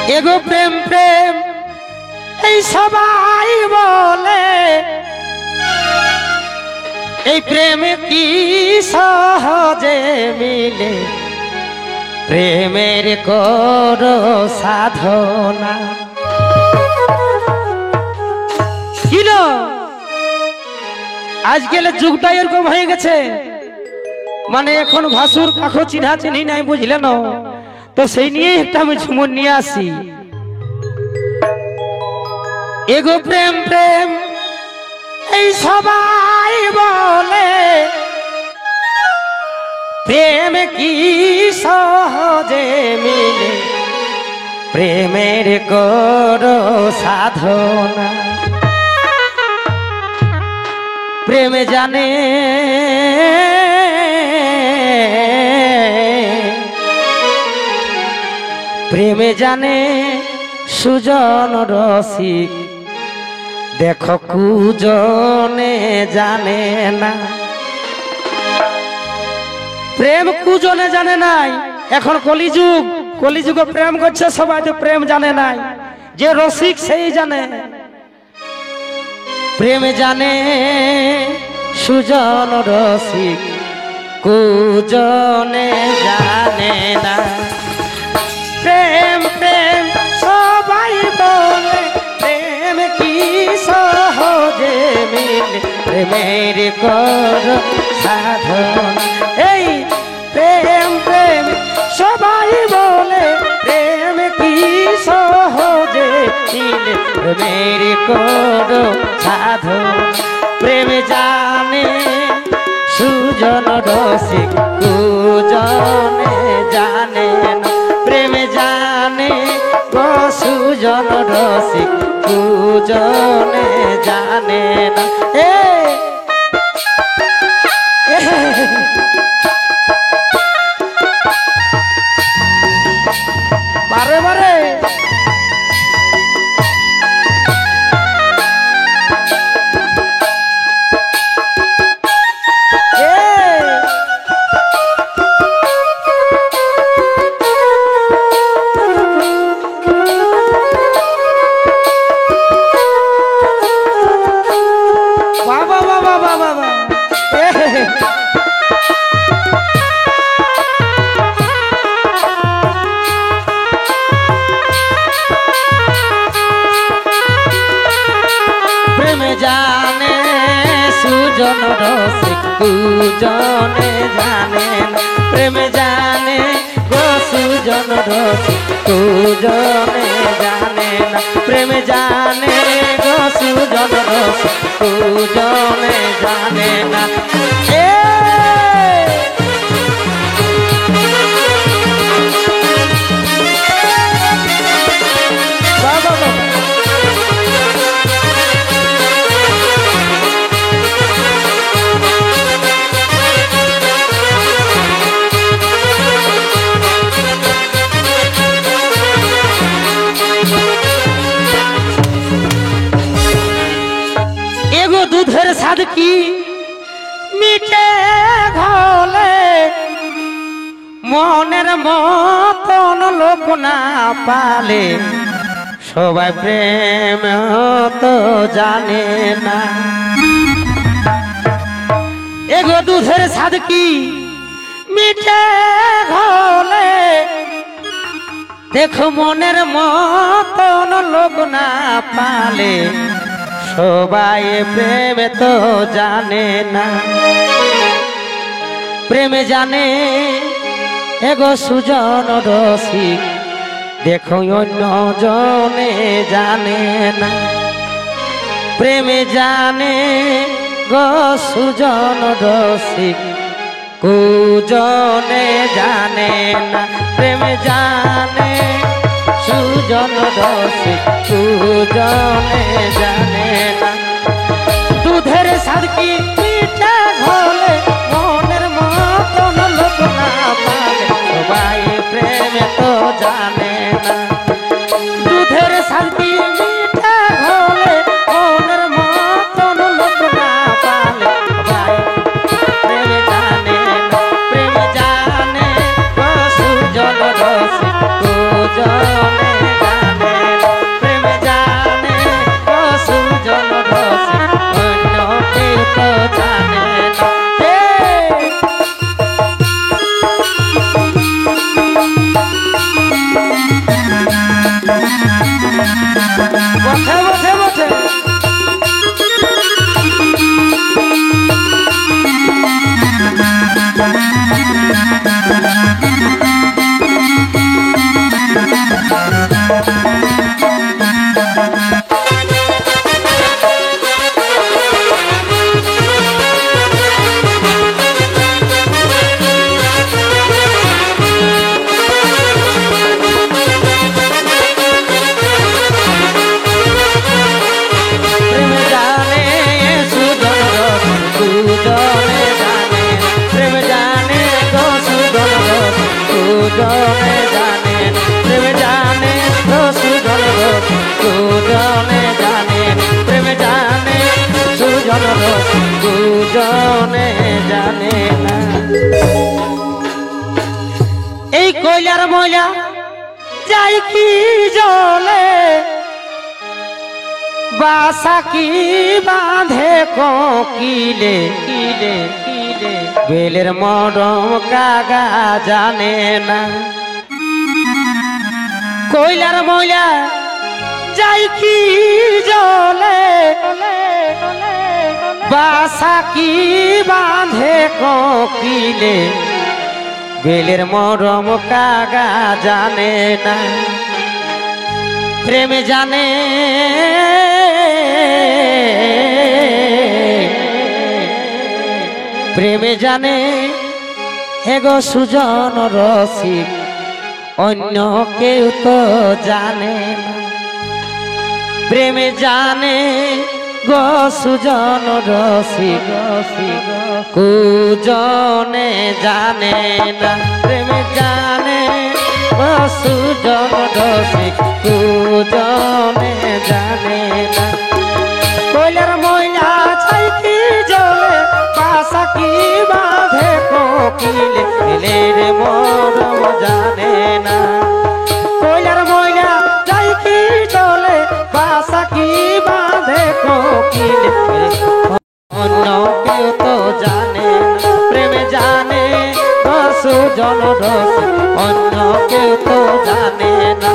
एगो प्रेम प्रेम এই সবাই বলে এই প্রেম কি সহজে মিলে প্রেমের করো সাধনা কিলো আজকাল যুগটা এরকম হয়ে গেছে মানে এখন ভাসুর কাকো চিনা চিনি নাই বুঝলে না তো সেই নিয়ে একটা আমি ঝুমুর নিয়ে আসি एगो प्रेम प्रेम এই সবাই বলে প্রেম কি সহজে মিলে প্রেমের করো সাধনা প্রেম জানে প্রেম জানে সুজন রসিক देखो कुजने जाने ना प्रेम कुजने जाने नाई এখন কলিযুগ প্রেম করছে সবাই তো প্রেম জানে নাই যে রসিক সেই জানে প্রেম জানে সুজন রসিক কুজনে জানে না প্রেম প্রেম সবাই বলে প্রেম কি সহজে মিলে প্রেমের করো সাধনা এই প্রেম প্রেম সবাই বলে প্রেম কি সহজে মিলে প্রেমের করো সাধনা প্রেম জানে সুজন রসিক কুজনে জানে না প্রেম জানে সুজন রসিক কুজনে জানে না বারে বারে जाने सुजन रसिक कुजने जाने प्रेम जाने गो सुजन रसिक कुजने जाने प्रेम जाने गो सुजन रसिक कुजने जाने ना दूधर साध की मीठे घोले মনের মতন লোক না পালে সবাই প্রেম তো জানে না এগো দুধের স্বাদ কি মিঠে ঘোলে দেখো মনের মতন লোক না পালে সবাই প্রেম তো জানে না প্রেম জানে এগো সুজন রসিক দেখো অন্য জনে জানে না প্রেম জানে গো সুজন রসিক কুজনে জানে না প্রেম জানে সুজন রসিক কুজনে জানে না দুধের স্বাদ কি মিঠে ঘোলে মনের মতন লোক না পালে সবাই প্রেম তো জানে না দুধের স্বাদ কি মিঠে ঘোলে মনের মতন লোক না পালে সবাই প্রেম জানে না প্রেম জানে সুজন রসিক কুজনে জানে যাই কি জলে বাসা কি বাঁধে কোকিলে কিলে কিলে বেলের মরম কাগা জানে না কইলার ময়লা যাই কি জলে বাসা কি বাঁধে কোকিলে বেলের মরম কাগা জানে না প্রেমে জানে প্রেমে জানে হেগো সুজন রসিক অন্য কেউ তো জানে না প্রেমে জানে গো সুজন রসিক কুজনে জানে না প্রেমে জানে গো সুজন রসিক কুজনে জানে না কইলার ময়লা ছাই কি জলে বাসা কি বাঁধে কোকিলে বেলের মরম জানে না কইলার ময়লা যাই কি জলে বাসা কি বাঁধে কোকিলে অন্য কেউ তো জানে না প্রেমে জানে সুজন রসিক অন্য কেউ তো জানে না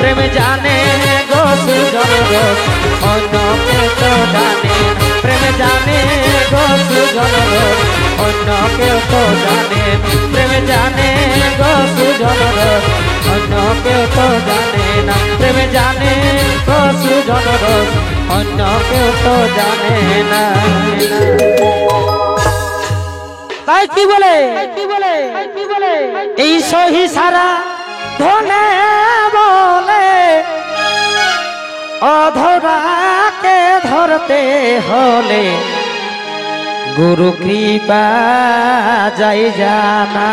প্রেমে জানে গো সুজন রস অন্য কেউ তো জানে প্রেমে জানে গো সুজন রস অন্য কেউ তো জানে প্রেমে জানে গো সুজন রস অন্য কেউ তো জানে না প্রেমে জানে গো সুজন রস অন্য কেউ তো জানে না তাই কি বলে এই সহি সারা ধনে বলে অধরাকে ধরতে হলে গুরু কৃপা যাই জানা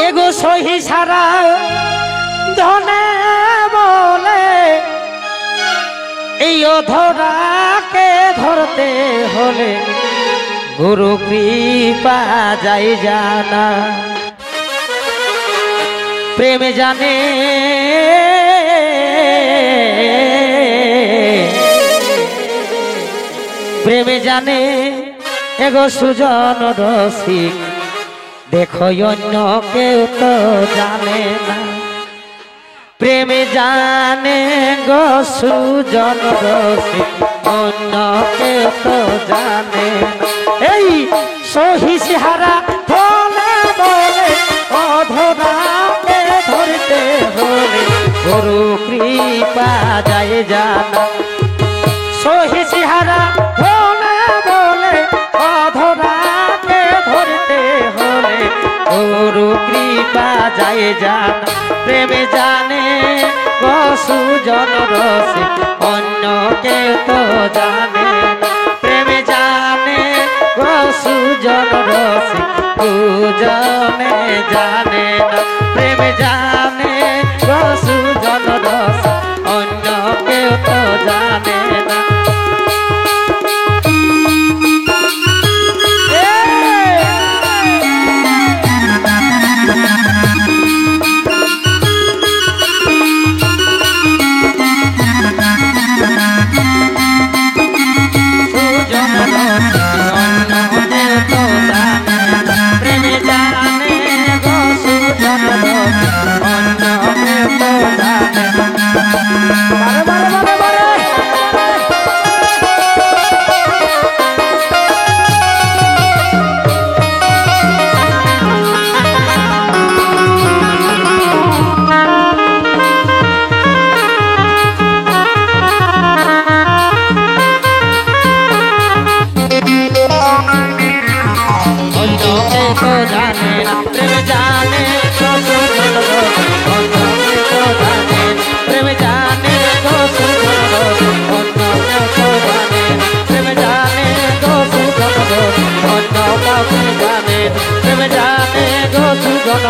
এগো সহি সারা ধনে বলে এই অধরাকে ধরতে হলে গুরু কৃপা যাই জানা প্রেমে জানে প্রেমে জানে এগো সুজন রসিক দেখো অন্য কেউ তো জানে না প্রেমে জানে গো সুজন রসিক অন্য কেউ তো জানে না এই সহিসারা বলে বলে অধরাকে ধরতে হলে গুরু কৃপা যায় জানা সহিসারা বলে বলে অধরাকে ধরতে হলে গুরু কৃপা যায় জানা প্রেমে জানে গো সুজন রসিক অন্য কেউ তো জানে না প্রেমে জানে গো সুজন রসিক কুজনে জানে না প্রেমে জানে গো সুজন রসিক অন্য কেউ তো জানে না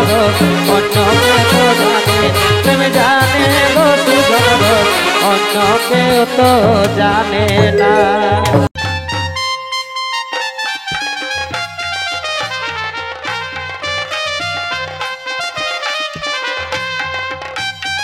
রোগ অন্য কেউ তো জানে প্রেম জানে গো সুজন রোগ অন্য কেউ তো জানে না।